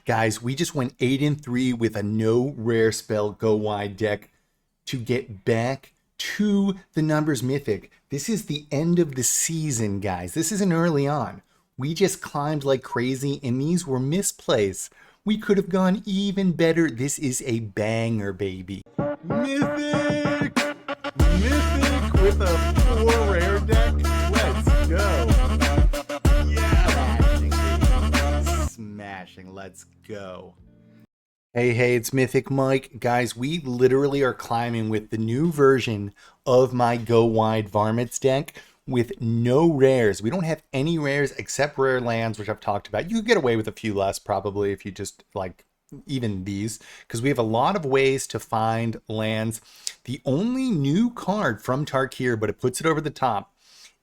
Guys, we just went 8-3 with a no rare spell go wide deck to get back to the numbers mythic. This is the end of the season, guys. This isn't early on. We just climbed like crazy, and these were misplays. We could have gone even better. This is a banger, baby. Mythic! Mythic with a 4 rare deck. Let's go. Yeah! Smashing. Let's go. Hey, it's Mythic Mike. Guys, we literally are climbing with the new version of my Go Wide Varmints deck with no rares. We don't have any rares except rare lands, which I've talked about. You could get away with a few less probably if you just like even these, because we have a lot of ways to find lands. The only new card from Tarkir, but it puts it over the top,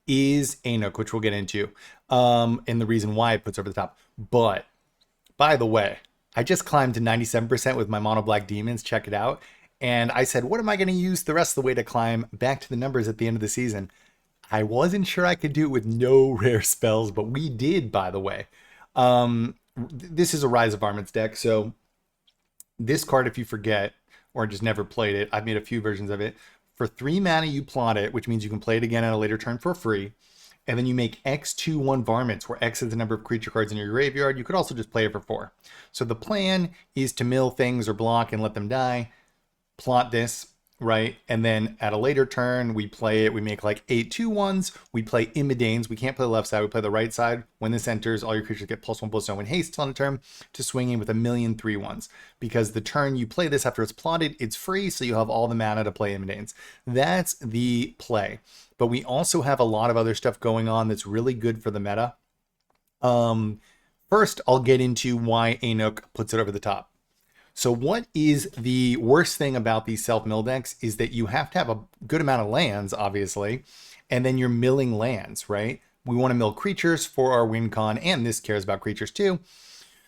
is Anuk, which we'll get into, and the reason why it puts it over the top. But by the way, I just climbed to 97% with my mono black demons. Check it out. And I said, what am I going to use the rest of the way to climb back to the numbers at the end of the season? I wasn't sure I could do it with no rare spells, but we did, by the way. This is a Rise of Varmints deck. So this card, if you forget or just never played it, I've made a few versions of it. For 3 mana, you plot it, which means you can play it again at a later turn for free. And then you make X2-1 Varmints, where X is the number of creature cards in your graveyard. You could also just play it for 4. So the plan is to mill things or block and let them die. Plot this, right? And then at a later turn, we play it. We make like 8/2/1s. We play IMODANE'S. We can't play the left side. We play the right side. When this enters, all your creatures get +1/+no and haste on a turn to swing in with a million 3/1s. Because the turn you play this after it's plotted, it's free, so you have all the mana to play IMODANE'S. That's the play. But we also have a lot of other stuff going on that's really good for the meta. First, I'll get into why Anuk puts it over the top. So what is the worst thing about these self-mill decks is that you have to have a good amount of lands, obviously, and then you're milling lands, right? We want to mill creatures for our win con, and this cares about creatures too.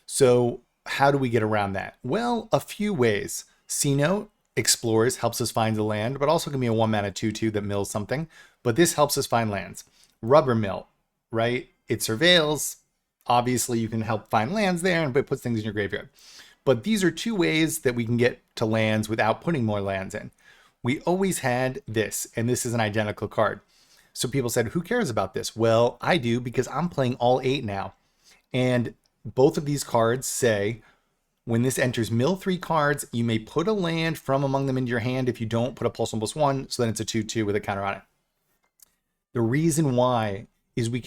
So how do we get around that? Well, a few ways. C-Note explores, helps us find the land, but also can be a 1-mana 2/2 that mills something. But this helps us find lands. Rubber Mill, right? It surveils. Obviously, you can help find lands there, and it puts things in your graveyard. But these are 2 ways that we can get to lands without putting more lands in. We always had this, and this is an identical card. So people said, who cares about this? Well, I do, because I'm playing all 8 now. And both of these cards say, when this enters mill 3 cards, you may put a land from among them into your hand. If you don't, put a +1/+1, so then it's a 2/2 with a counter on it. The reason why is we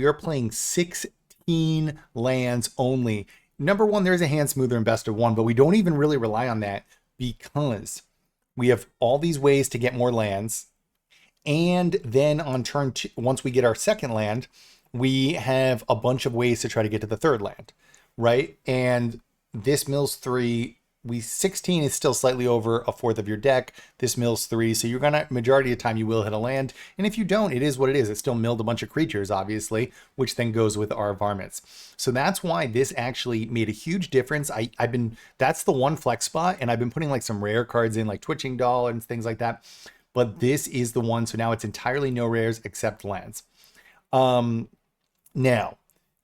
are playing 16 lands only. Number one, there's a hand smoother and best of 1, but we don't even really rely on that because we have all these ways to get more lands. And then on turn 2, once we get our second land, we have a bunch of ways to try to get to the third land, right? And this mills 3. 16 is still slightly over a fourth of your deck. This mills 3, so you're gonna, majority of the time you will hit a land. And if you don't, it is what it is. It still milled a bunch of creatures, obviously, which then goes with our varmints. So that's why this actually made a huge difference. That's the one flex spot, and I've been putting like some rare cards in, like Twitching Doll and things like that. But this is the one, so now it's entirely no rares except lands. Now,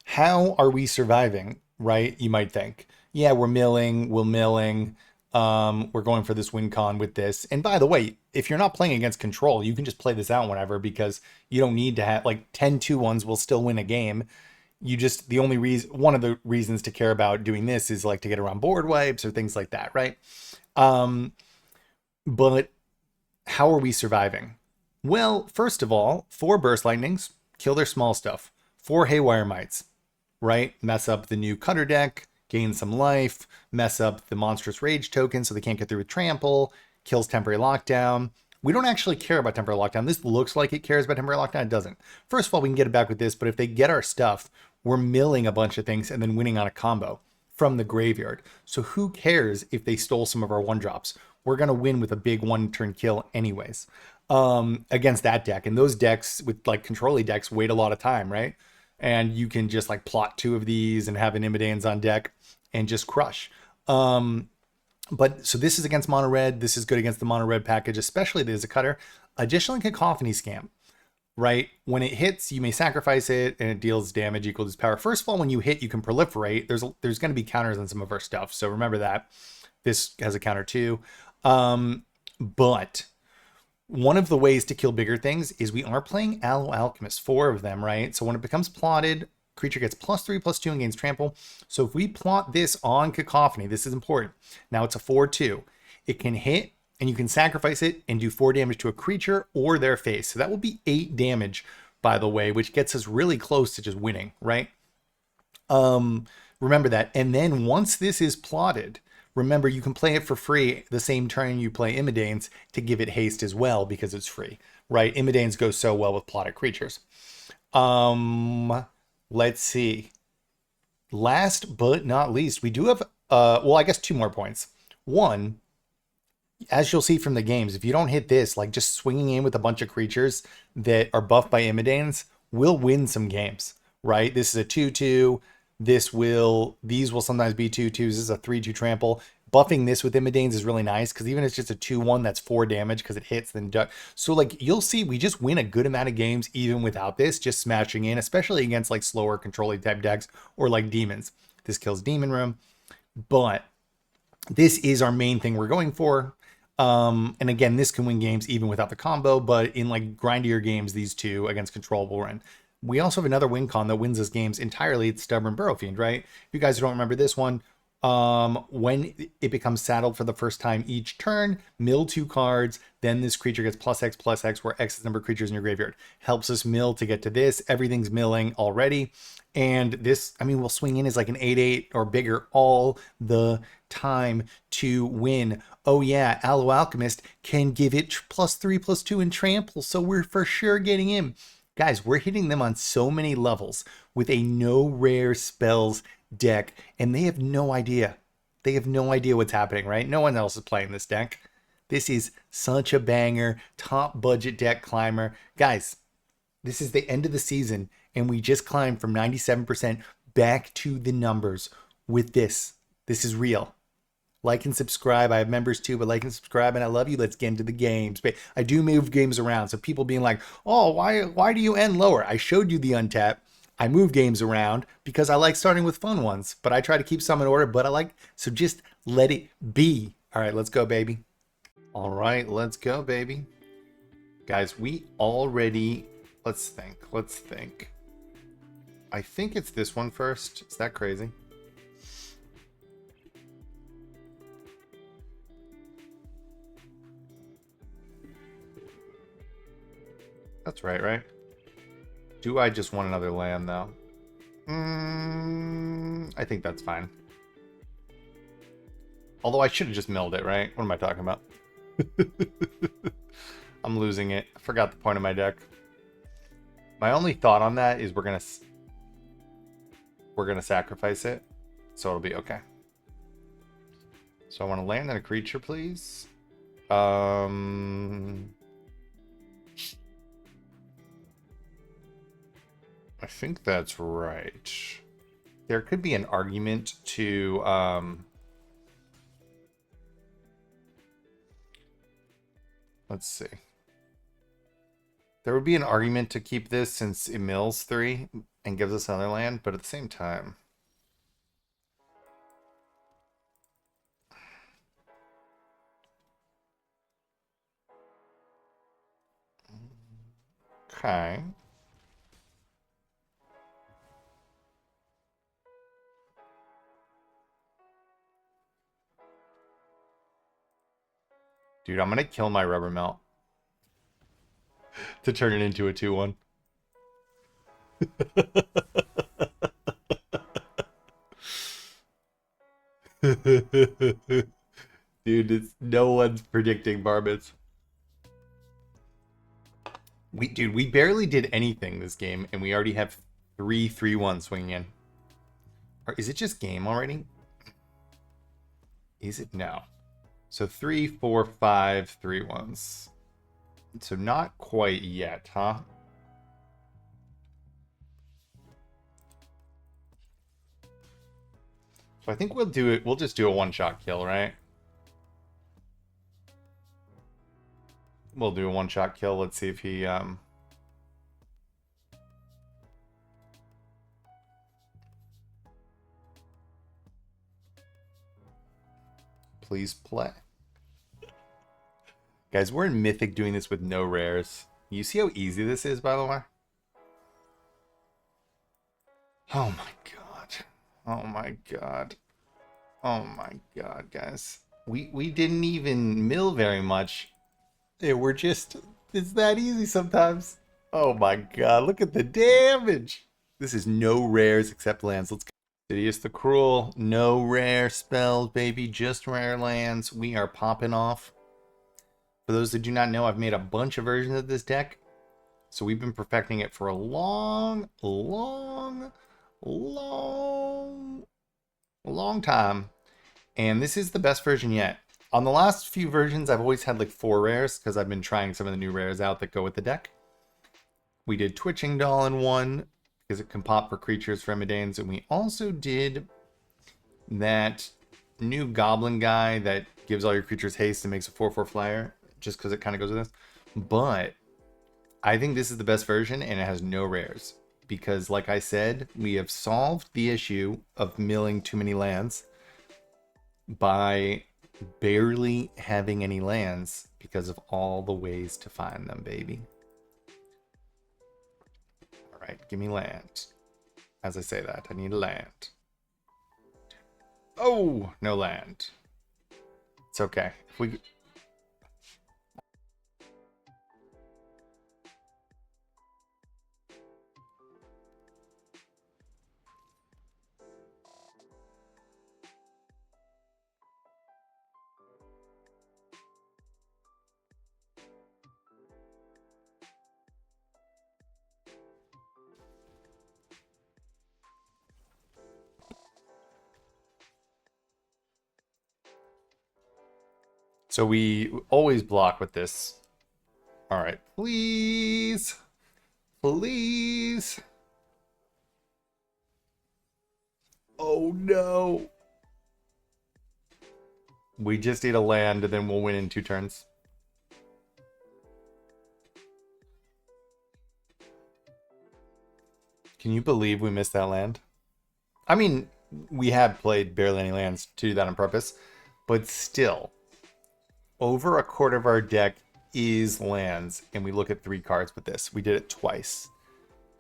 how are we surviving, right? You might think. Yeah, we're milling, we're going for this win con with this. And by the way, if you're not playing against control, you can just play this out whenever, because you don't need to have like 10/2/1s will still win a game. You just, the only reason, one of the reasons to care about doing this is like to get around board wipes or things like that, right? But how are we surviving? Well, first of all, 4 burst lightnings, kill their small stuff. 4 haywire mites, right? Mess up the new cutter deck, gain some life, mess up the monstrous rage token so they can't get through with trample, kills temporary lockdown. We don't actually care about temporary lockdown. This looks like it cares about temporary lockdown. It doesn't. First of all, we can get it back with this, but if they get our stuff, we're milling a bunch of things and then winning on a combo from the graveyard. So who cares if they stole some of our 1-drops? We're going to win with a big 1-turn kill anyways against that deck. And those decks with like control decks wait a lot of time, right? And you can just like plot 2 of these and have an IMODANE'S on deck and just crush. But so this is against mono red. This is good against the mono red package, especially there's a cutter. Additionally, Cacophony Scam. right? When it hits, you may sacrifice it and it deals damage equal to its power. First of all, when you hit, you can proliferate. There's going to be counters on some of our stuff, so remember that. This has a counter too. But one of the ways to kill bigger things is we are playing Aloe Alchemist, 4 of them, right? So when it becomes plotted, creature gets +3/+2 and gains trample. So if we plot this on Cacophony, this is important. Now it's a 4/2. It can hit and you can sacrifice it and do 4 damage to a creature or their face. So that will be 8 damage, by the way, which gets us really close to just winning, right? Remember that. And then once this is plotted, remember you can play it for free the same turn you play Imodane's to give it haste as well because it's free, right? Imodane's go so well with plotted creatures. Let's see. Last but not least, we do have, well, I guess 2 more points. One, as you'll see from the games, if you don't hit this, like just swinging in with a bunch of creatures that are buffed by Imodane's will win some games, right? This is a 2/2. These will sometimes be 2/2s. This is a 3/2 trample. Buffing this with Imodane's is really nice because even if it's just a 2/1, that's 4 damage because it hits. Then so like you'll see, we just win a good amount of games even without this, just smashing in, especially against like slower controlling type decks or like demons. This kills Demon Room, but this is our main thing we're going for. And again, this can win games even without the combo, but in like grindier games, these two against control will win. We also have another win con that wins us games entirely. It's Stubborn Burrow Fiend, right? If you guys don't remember this one, when it becomes saddled for the first time each turn, mill 2 cards, then this creature gets +X/+X, where X is the number of creatures in your graveyard. Helps us mill to get to this. Everything's milling already. And this, I mean, we'll swing in as like an 8/8 or bigger all the time to win. Oh yeah, Aloe Alchemist can give it +3/+2 in trample, so we're for sure getting him. Guys, we're hitting them on so many levels with a no rare spells deck, and they have no idea. They have no idea what's happening, right? No one else is playing this deck. This is such a banger, top budget deck climber. Guys, this is the end of the season, and we just climbed from 97% back to the numbers with this. This is real. Like and subscribe. I have members too, but like and subscribe, and I love you. Let's get into the games. But I do move games around, so people being like, oh, why do you end lower? I showed you the untap. I move games around because I like starting with fun ones, but I try to keep some in order, but so just let it be. All right, let's go, baby. All right, let's go, baby. Guys, we already, let's think. I think it's this one first. Is that crazy? That's right? Do I just want another land, though? I think that's fine. Although I should have just milled it, right? What am I talking about? I'm losing it. I forgot the point of my deck. My only thought on that is we're gonna sacrifice it, so it'll be okay. So I want to land on a creature, please. I think that's right. There could be an argument to let's see. There would be an argument to keep this since it mills 3 and gives us another land, but at the same time, okay. Dude, I'm gonna kill my rubber melt to turn it into a 2/1. Dude, no one's predicting VARMINTS. We barely did anything this game, and we already have 3/3/1 swinging in. Or is it just game already? Is it? No. So 3, 4, 5, 3/1s. So not quite yet, huh? So I think we'll do it. We'll just do a one-shot kill, right? We'll do a one-shot kill. Let's see if he Please play. Guys, we're in Mythic doing this with no rares. You see how easy this is, by the way? Oh my god. Oh my god. Oh my god, guys. We didn't even mill very much. We're just... It's that easy sometimes. Oh my god, look at the damage. This is no rares except lands. Let's go. Sidious the Cruel. No rare spells, baby. Just rare lands. We are popping off. For those that do not know, I've made a bunch of versions of this deck. So we've been perfecting it for a long time. And this is the best version yet. On the last few versions, I've always had like 4 rares because I've been trying some of the new rares out that go with the deck. We did Twitching Doll in one because it can pop for creatures for Imodane'S. And we also did that new Goblin guy that gives all your creatures haste and makes a 4/4 flyer just because it kind of goes with this. But I think this is the best version and it has no rares. Because like I said, we have solved the issue of milling too many lands by barely having any lands because of all the ways to find them, baby. All right, give me land. As I say that, I need land. Oh, no land. It's okay. If we... So we always block with this. All right, please. Please. Oh no. We just need a land and then we'll win in 2 turns. Can you believe we missed that land? I mean, we had played barely any lands to do that on purpose, but still, over a quarter of our deck is lands, and we look at 3 cards with this. We did it twice,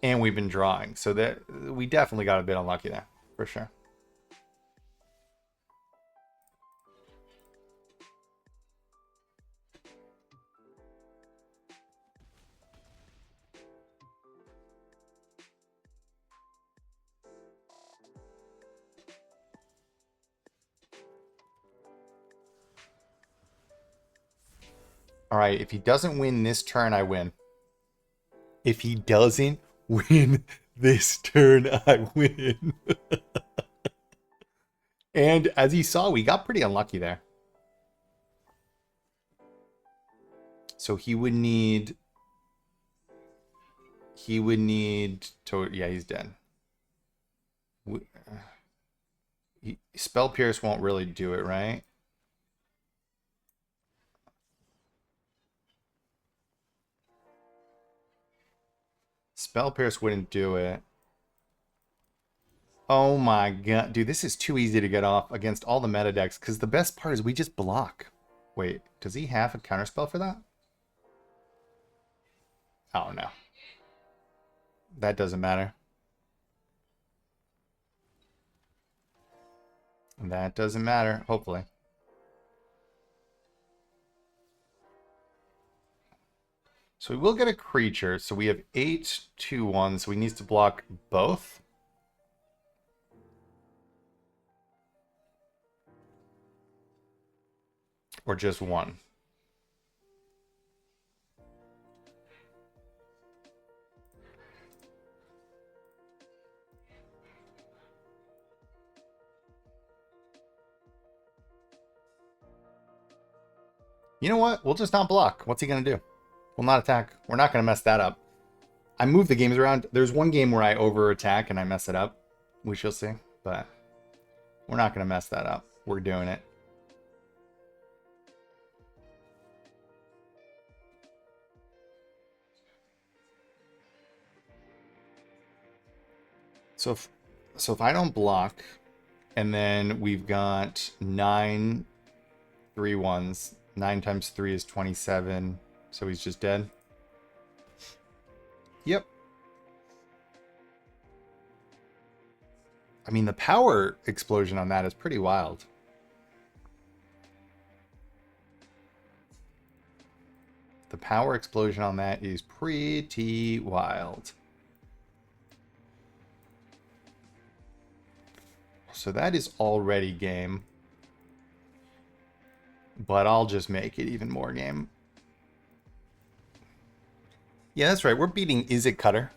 and we've been drawing, so that we definitely got a bit unlucky there, for sure. All right, if he doesn't win this turn, I win. If he doesn't win this turn, I win. And as you saw, we got pretty unlucky there. So he would need to... Yeah, he's dead. Spell Pierce won't really do it, right? Spell Pierce wouldn't do it. Oh my god. Dude, this is too easy to get off against all the meta decks, because the best part is we just block. Wait, does he have a counterspell for that? Oh no. That doesn't matter. That doesn't matter, hopefully. So we will get a creature. So we have 8/2/1, so he needs to block both. Or just one. You know what? We'll just not block. What's he going to do? We'll not attack. We're not going to mess that up. I move the games around. There's one game where I over attack and I mess it up. We shall see. But we're not going to mess that up. We're doing it. So if I don't block, and then we've got 9 3 ones. 9 times 3 is 27. So he's just dead. Yep. I mean, the power explosion on that is pretty wild. The power explosion on that is pretty wild. So that is already game. But I'll just make it even more game. Yeah, that's right. We're beating Is It Cutter.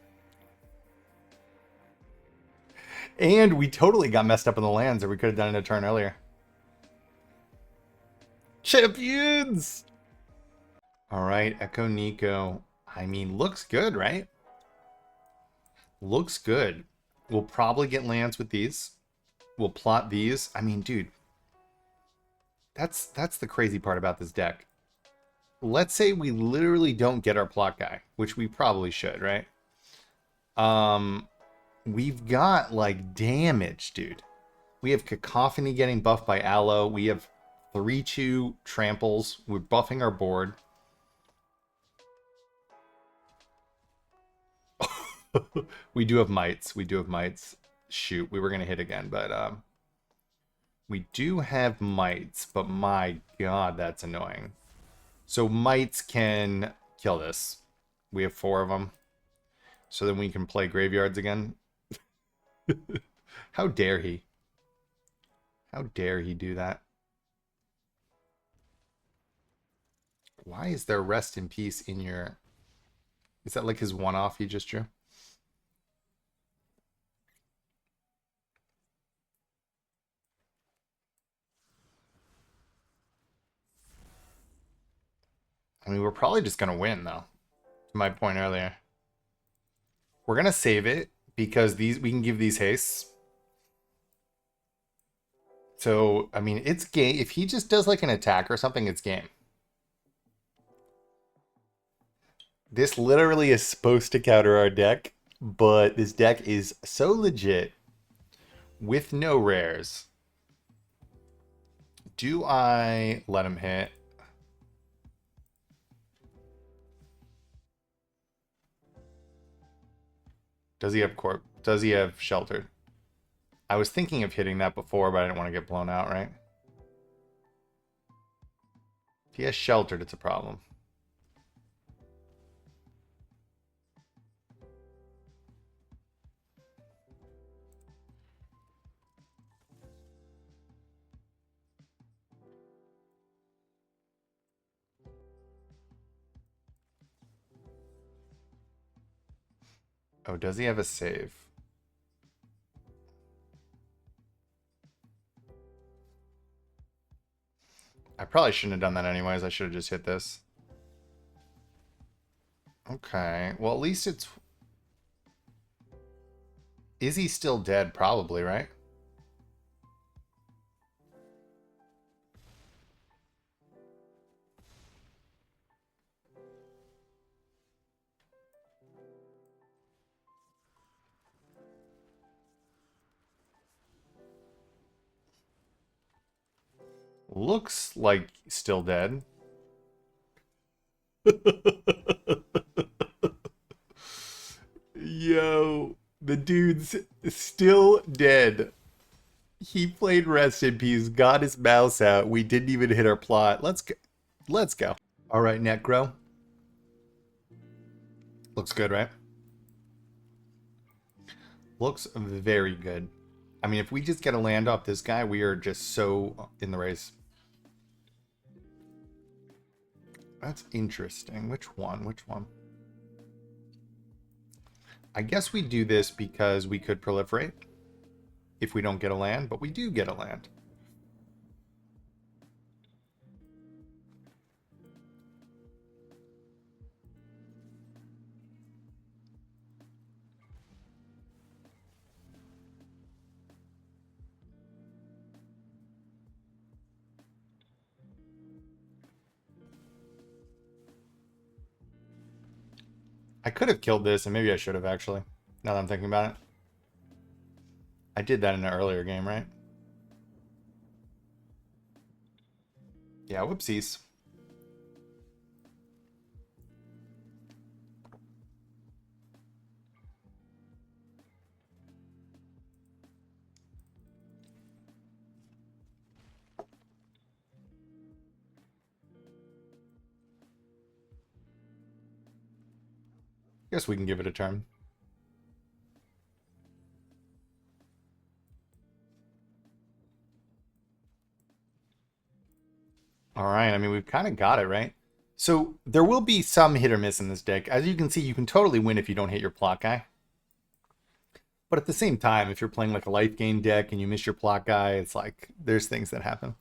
And we totally got messed up in the lands, or we could have done it a turn earlier. Champions! All right, Echo Nico. I mean, looks good, right? Looks good. We'll probably get lands with these. We'll plot these. I mean, dude. That's the crazy part about this deck. Let's say we literally don't get our plot guy, which we probably should, right? We've got, like, damage, dude. We have Cacophony getting buffed by Aloe. We have 3-2 tramples. We're buffing our board. We do have mites. We do have mites. Shoot, we were going to hit again, but we do have mites, but my god, that's annoying. So mites can kill this. We have 4 of them. So then we can play graveyards again. How dare he? How dare he do that? Why is there rest in peace in your... Is that like his one-off he just drew? I mean, we're probably just going to win, though. To my point earlier. We're going to save it because we can give these hastes. So, I mean, it's game. If he just does like an attack or something, it's game. This literally is supposed to counter our deck, but this deck is so legit with no rares. Do I let him hit? Does he have corp? Does he have sheltered? I was thinking of hitting that before, but I didn't want to get blown out, right? If he has sheltered, it's a problem. Oh, does he have a save? I probably shouldn't have done that anyways. I should have just hit this. Okay. Well, at least it's... Is he still dead? Probably, right? Looks like still dead. Yo, the dude's still dead. He played Rest in Peace, got his mouse out. We didn't even hit our plot. Let's go. Let's go. All right, Necro. Looks good, right? Looks very good. I mean, if we just get a land off this guy, we are just so in the race. That's interesting. Which one? Which one? I guess we do this because we could proliferate if we don't get a land, but we do get a land. I could have killed this, and maybe I should have, actually, now that I'm thinking about it. I did that in an earlier game, right? Yeah, whoopsies. Guess we can give it a turn. All right, I mean, we've kind of got it, right? So there will be some hit or miss in this deck. As you can see, you can totally win if you don't hit your plot guy. But at the same time, if you're playing like a life gain deck and you miss your plot guy, it's like there's things that happen.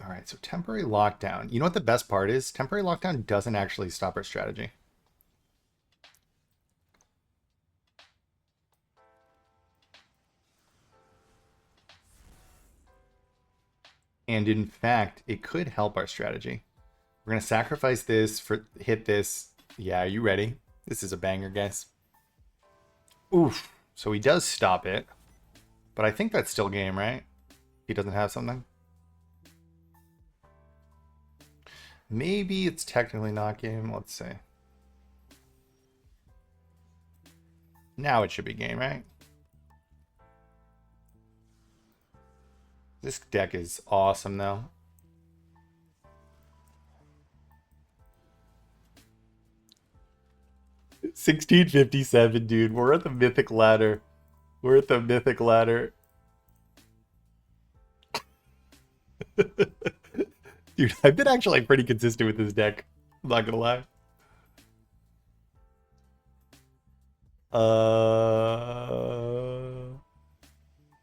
All right, so temporary lockdown. You know what the best part is? Temporary lockdown doesn't actually stop our strategy. And in fact, it could help our strategy. We're going to sacrifice this for hit this. Yeah, are you ready? This is a banger, guys. Oof. So he does stop it. But I think that's still game, right? He doesn't have something. Maybe it's technically not game. Let's see. Now it should be game, right? This deck is awesome, though. $16.57, dude. We're at the mythic ladder. We're at the mythic ladder. Dude, I've been actually pretty consistent with this deck. I'm not gonna lie.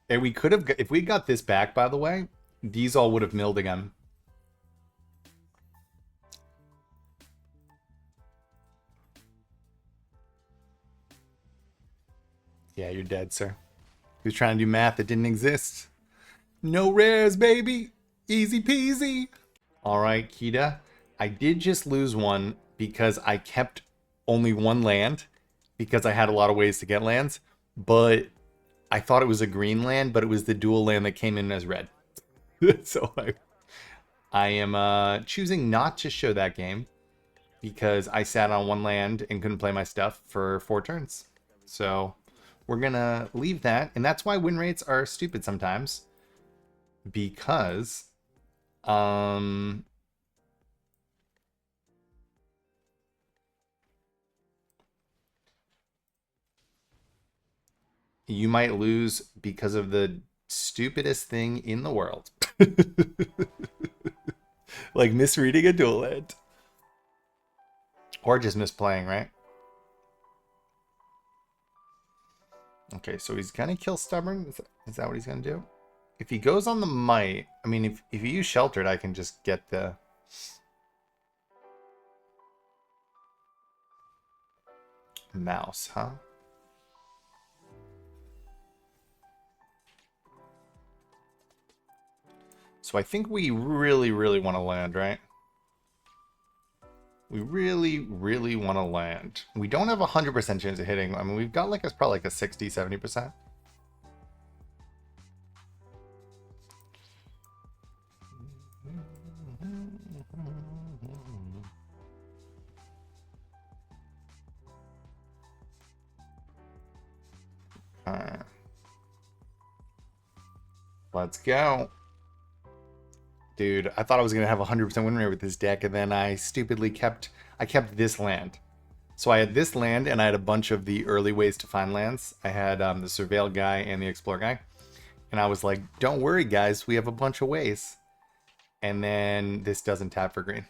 And we could have, if we got this back, by the way, these all would have milled again. Yeah, you're dead, sir. He was trying to do math that didn't exist. No rares, baby. Easy peasy. All right, Kita. I did just lose one because I kept only one land because I had a lot of ways to get lands, but I thought it was a green land, but it was the dual land that came in as red. So I am choosing not to show that game because I sat on one land and couldn't play my stuff for 4 turns. So we're going to leave that. And that's why win rates are stupid sometimes. Because you might lose because of the stupidest thing in the world. Like misreading a dual land. Or just misplaying, right? Okay, so he's gonna kill Stubborn? Is that what he's gonna do? If he goes on the Might, I mean, if you use Sheltered, I can just get the... Mouse, huh? So I think we really, really want to land, right? We really, really want to land. We don't have a 100% chance of hitting. I mean, we've got like probably like a 60, 70%. Let's go. Dude, I thought I was going to have a 100% win rate with this deck, and then I stupidly kept this land. So I had this land, and I had a bunch of the early ways to find lands. I had the Surveil guy and the Explore guy. And I was like, don't worry, guys, we have a bunch of ways. And then this doesn't tap for green.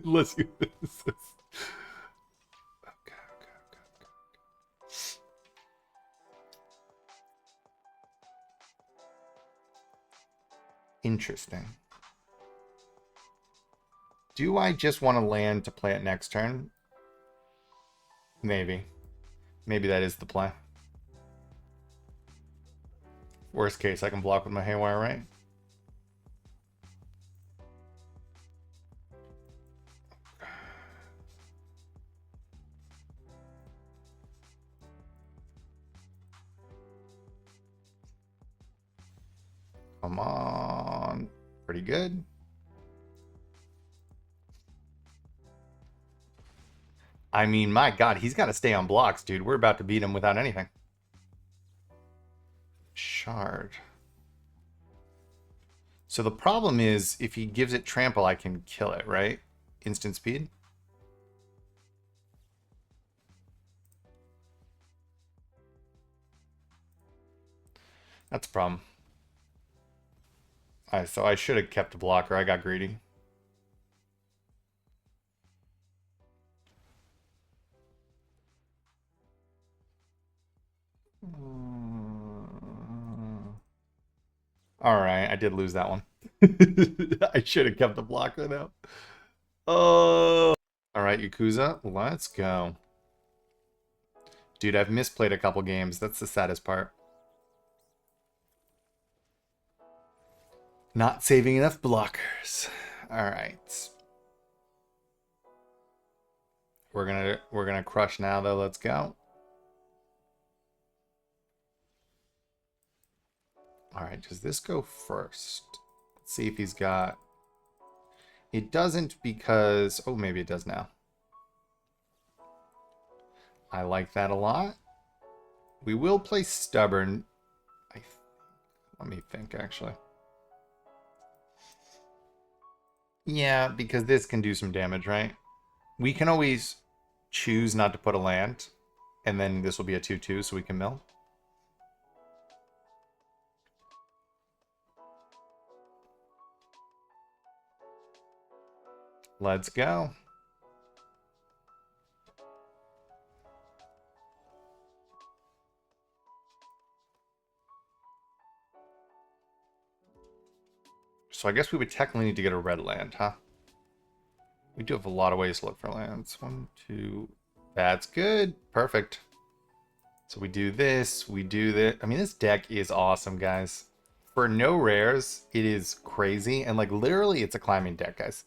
Let's do this. Okay. Interesting. Do I just want to land to play it next turn? Maybe. Maybe that is the play. Worst case, I can block with my Haywire, right? Come on. Pretty good. I mean, my God, he's got to stay on blocks, dude. We're about to beat him without anything. Shard. So the problem is, if he gives it trample, I can kill it, right? Instant speed. That's a problem. Alright, so I should have kept a blocker. I got greedy. Alright, I did lose that one. I should have kept the blocker, though. Oh. Alright, Yakuza, let's go. Dude, I've misplayed a couple games. That's the saddest part. Not saving enough blockers. Alright. We're gonna crush now, though. Let's go. All right, does this go first? Let's see if he's got... It doesn't because... Oh, maybe it does now. I like that a lot. We will play Stubborn. Let me think, actually. Yeah, because this can do some damage, right? We can always choose not to put a land, and then this will be a 2/2, so we can mill. Let's go. So I guess we would technically need to get a red land, huh? We do have a lot of ways to look for lands. 1, 2. That's good. Perfect. So we do this. We do this. I mean, this deck is awesome, guys. For no rares, it is crazy. And like literally, it's a climbing deck, guys.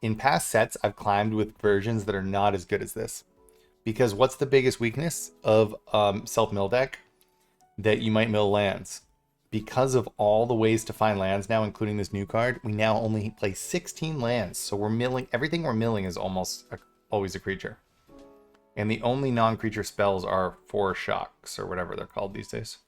In past sets, I've climbed with versions that are not as good as this. Because what's the biggest weakness of self-mill deck? That you might mill lands. Because of all the ways to find lands now, including this new card, we now only play 16 lands. So we're milling, everything we're milling is almost always a creature. And the only non-creature spells are 4 shocks, or whatever they're called these days.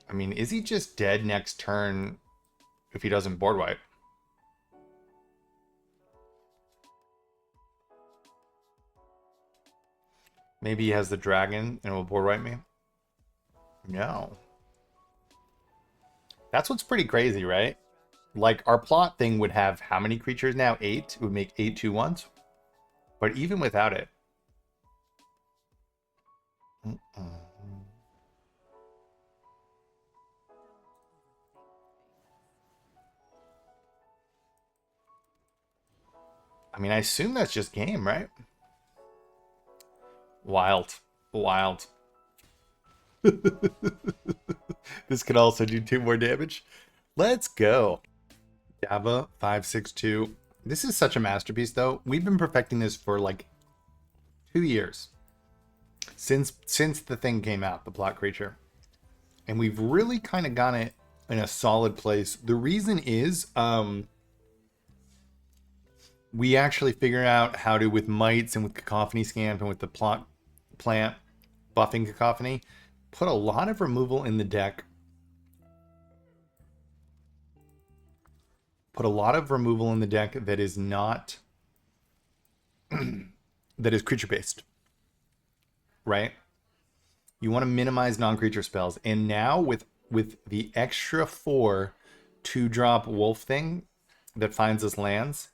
I mean, is he just dead next turn if he doesn't board wipe? Maybe he has the dragon and will board wipe me? No. That's what's pretty crazy, right? Like, our plot thing would have how many creatures now? 8? It would make 8 2/1s. But even without it... I mean, I assume that's just game, right? Wild. Wild. This could also do 2 more damage. Let's go. Java 562. This is such a masterpiece, though. We've been perfecting this for like 2 years. Since the thing came out, the plot creature. And we've really kind of got it in a solid place. The reason is we actually figured out how to, with mites and with cacophony scamp and with the plot plant buffing cacophony, put a lot of removal in the deck. Put a lot of removal in the deck that is not that is creature based. Right? You want to minimize non-creature spells. And now with the extra 4 2-drop wolf thing that finds us lands,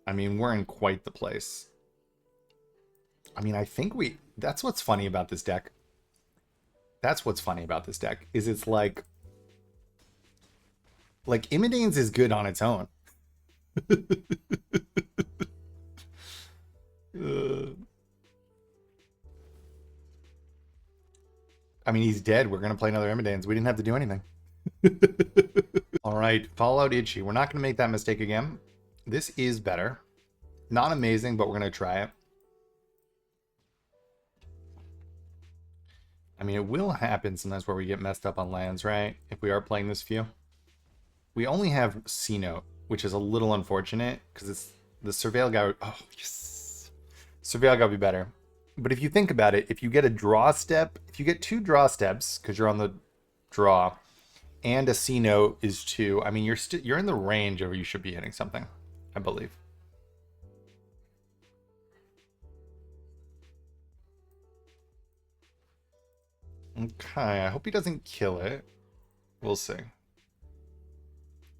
I mean, we're in quite the place. I mean, I think that's what's funny about this deck. That's what's funny about this deck, is it's like IMODANE'S is good on its own. I mean, he's dead. We're going to play another IMODANE'S. We didn't have to do anything. All right, Fallout Itchy. We're not going to make that mistake again. This is better. Not amazing, but we're going to try it. I mean, it will happen sometimes where we get messed up on lands, right? If we are playing this few. We only have C-Note, which is a little unfortunate because it's the Surveil guy. Oh, yes. Surveil guy would be better. But if you think about it, if you get a draw step, if you get 2 draw steps because you're on the draw, and a C-Note is 2, I mean, you're in the range of where you should be hitting something, I believe. Okay, I hope he doesn't kill it. We'll see.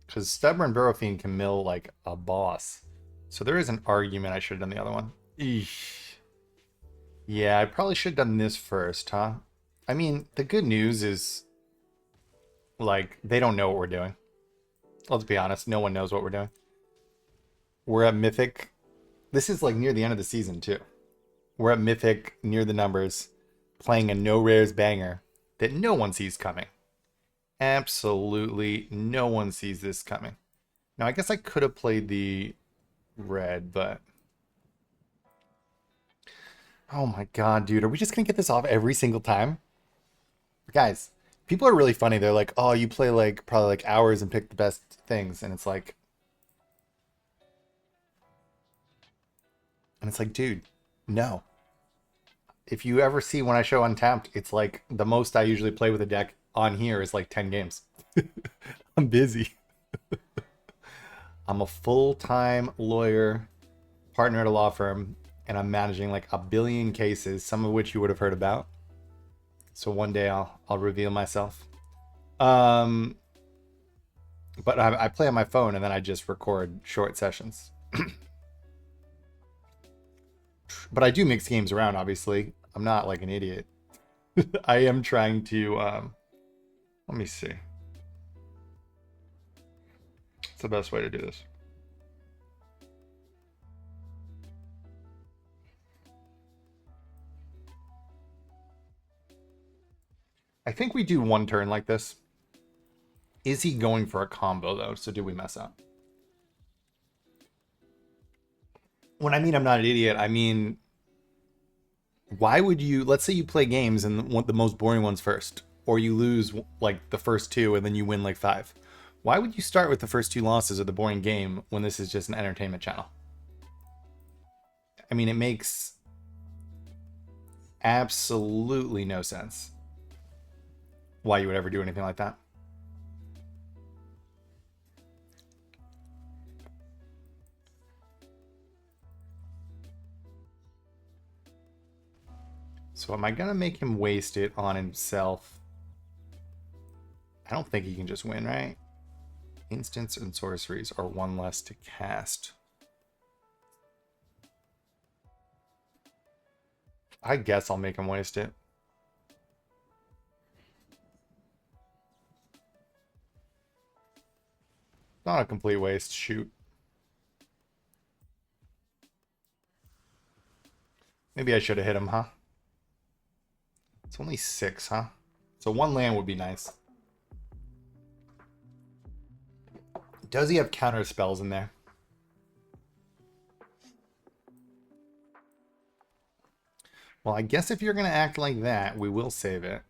Because Stubborn Burrowfiend can mill like a boss. So there is an argument I should have done the other one. Eesh. Yeah, I probably should have done this first, huh? I mean, the good news is, like, they don't know what we're doing. Let's be honest, no one knows what we're doing. We're at Mythic. This is like near the end of the season, too. We're at Mythic, near the numbers, playing a no rares banger that no one sees coming. Absolutely no one sees this coming. Now, I guess I could have played the red, but... Oh my god, dude. Are we just going to get this off every single time? Guys, people are really funny. They're like, oh, you play like probably like hours and pick the best things. And it's like... And it's like, dude, no. If you ever see when I show Untapped, it's like the most I usually play with a deck on here is like 10 games. I'm busy. I'm a full-time lawyer, partner at a law firm, and I'm managing like a billion cases, some of which you would have heard about. So one day I'll reveal myself. But I play on my phone and then I just record short sessions. But I do mix games around, obviously. I'm not like an idiot. I am trying to, let me see. What's the best way to do this? I think we do one turn like this. Is he going for a combo, though? So do we mess up? When I mean I'm not an idiot, I mean... Why would you... Let's say you play games and want the most boring ones first. Or you lose, like, the first 2 and then you win, like, 5. Why would you start with the first 2 losses of the boring game when this is just an entertainment channel? I mean, it makes absolutely no sense why you would ever do anything like that. So am I going to make him waste it on himself? I don't think he can just win, right? Instants and sorceries are 1 less to cast. I guess I'll make him waste it. Not a complete waste, shoot. Maybe I should have hit him, huh? It's only 6, huh? So 1 land would be nice. Does he have counter spells in there? Well, I guess if you're going to act like that, we will save it.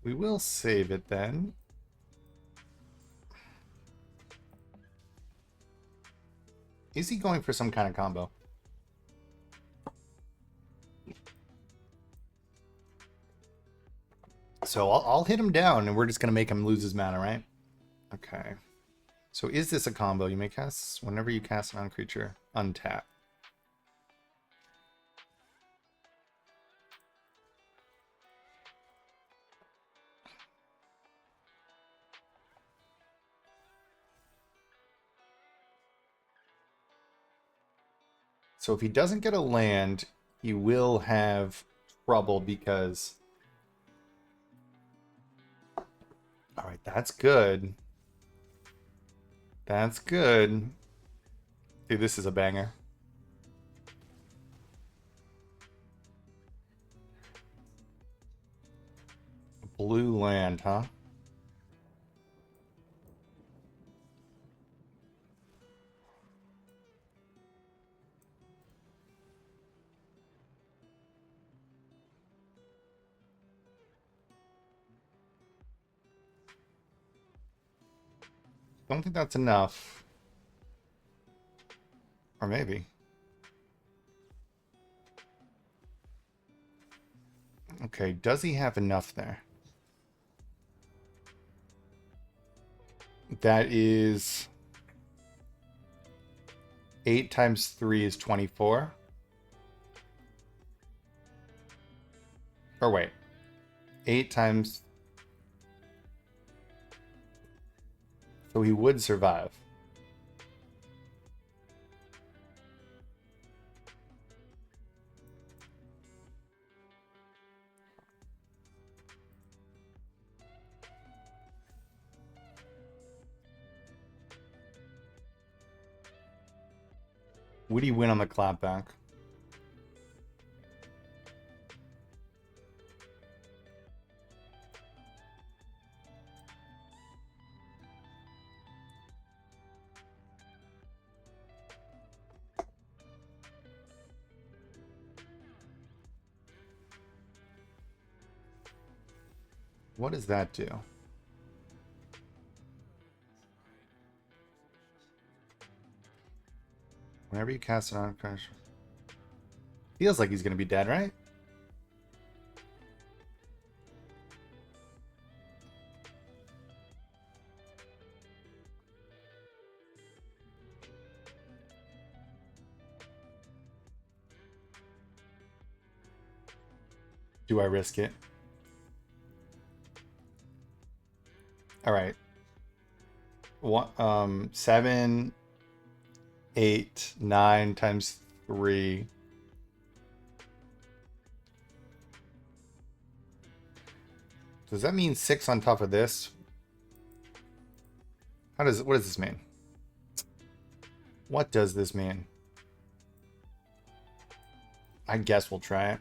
We will save it then. Is he going for some kind of combo? So I'll hit him down and we're just going to make him lose his mana, right? Okay. So is this a combo? You may cast whenever you cast an on-creature, untap. So if he doesn't get a land, he will have trouble because... All right, that's good. That's good. Dude, this is a banger. Blue land, huh? Don't think that's enough. Or maybe. Okay, does he have enough there? That is 8 times 3 is 24. Or wait. 8 times... So he would survive. Would he win on the clapback? What does that do? Whenever you cast it on crash. Feels like he's going to be dead, right? Do I risk it? All right. 7, 8, 9 times 3. Does that mean 6 on top of this? What does this mean? What does this mean? I guess we'll try it.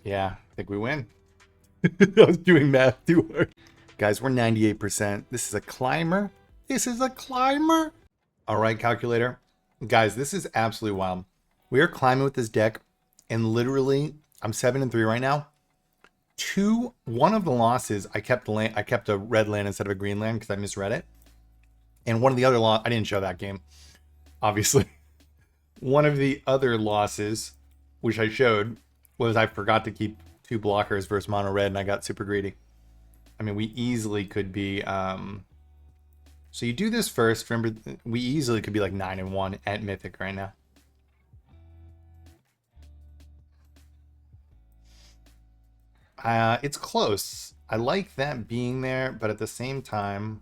Yeah, I think we win. I was doing math too hard. Guys, we're 98%. This is a climber. This is a climber. All right, calculator. Guys, this is absolutely wild. We are climbing with this deck, and literally, I'm 7-3 right now. One of the losses, I kept a red land instead of a green land because I misread it. And one of the other I didn't show that game, obviously. One of the other losses, which I showed, was I forgot to keep 2 blockers versus mono red, and I got super greedy. I mean, we easily could be... So you do this first. Remember, we easily could be like 9-1 at Mythic right now. It's close. I like that being there, but at the same time,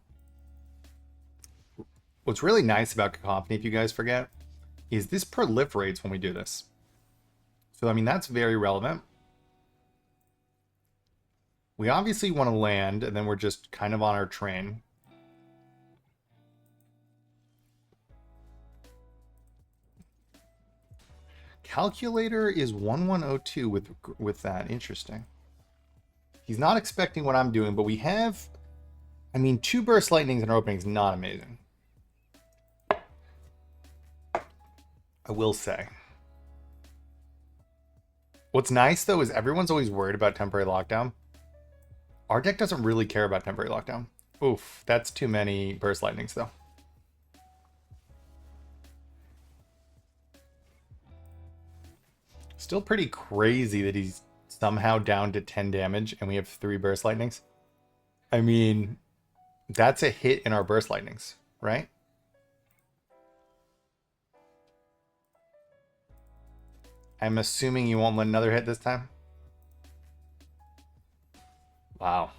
what's really nice about Cacophony, if you guys forget, is this proliferates when we do this. So, I mean, that's very relevant. We obviously want to land, and then we're just kind of on our train. Calculator is 1102 with that. Interesting. He's not expecting what I'm doing, but we have... I mean, 2 burst lightnings in our opening is not amazing. I will say. What's nice, though, is everyone's always worried about temporary lockdown. Our deck doesn't really care about temporary lockdown. Oof, that's too many burst lightnings, though. Still pretty crazy that he's somehow down to 10 damage and we have 3 burst lightnings. I mean, that's a hit in our burst lightnings, right? I'm assuming you won't let another hit this time. Wow.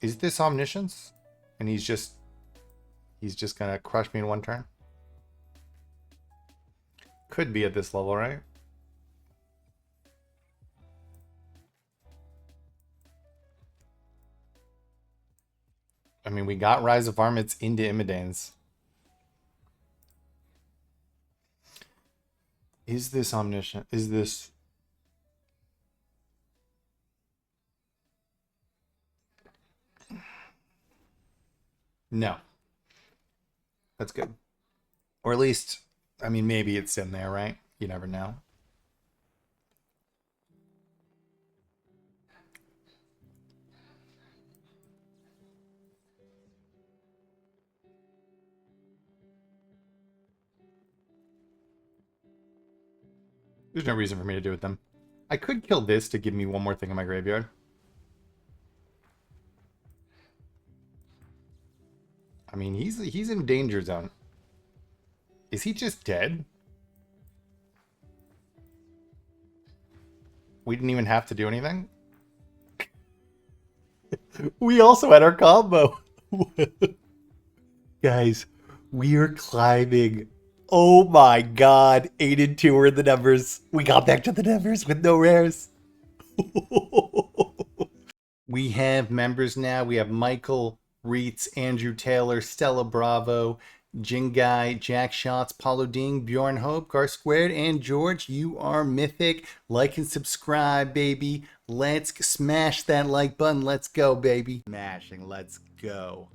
Is this omniscience? And he's just... He's just gonna crush me in one turn. Could be at this level, right? I mean, we got Rise of Varmints into IMODANE'S. Is this omniscient? Is this... No. That's good. Or at least, I mean, maybe it's in there, right? You never know. There's no reason for me to do with them. I could kill this to give me one more thing in my graveyard. I mean, he's in danger zone. Is he just dead? We didn't even have to do anything? We also had our combo. Guys, we are climbing. Oh my god. 8 and 2 are the numbers. We got back to the numbers with no rares. We have members now. We have Michael, Reitz, Andrew Taylor, Stella Bravo, Jingai, Jack Shots, Paulo Ding, Bjorn Hope, Gar Squared, and George. You are mythic. Like and subscribe, baby. Let's smash that like button. Let's go, baby. Smashing. Let's go.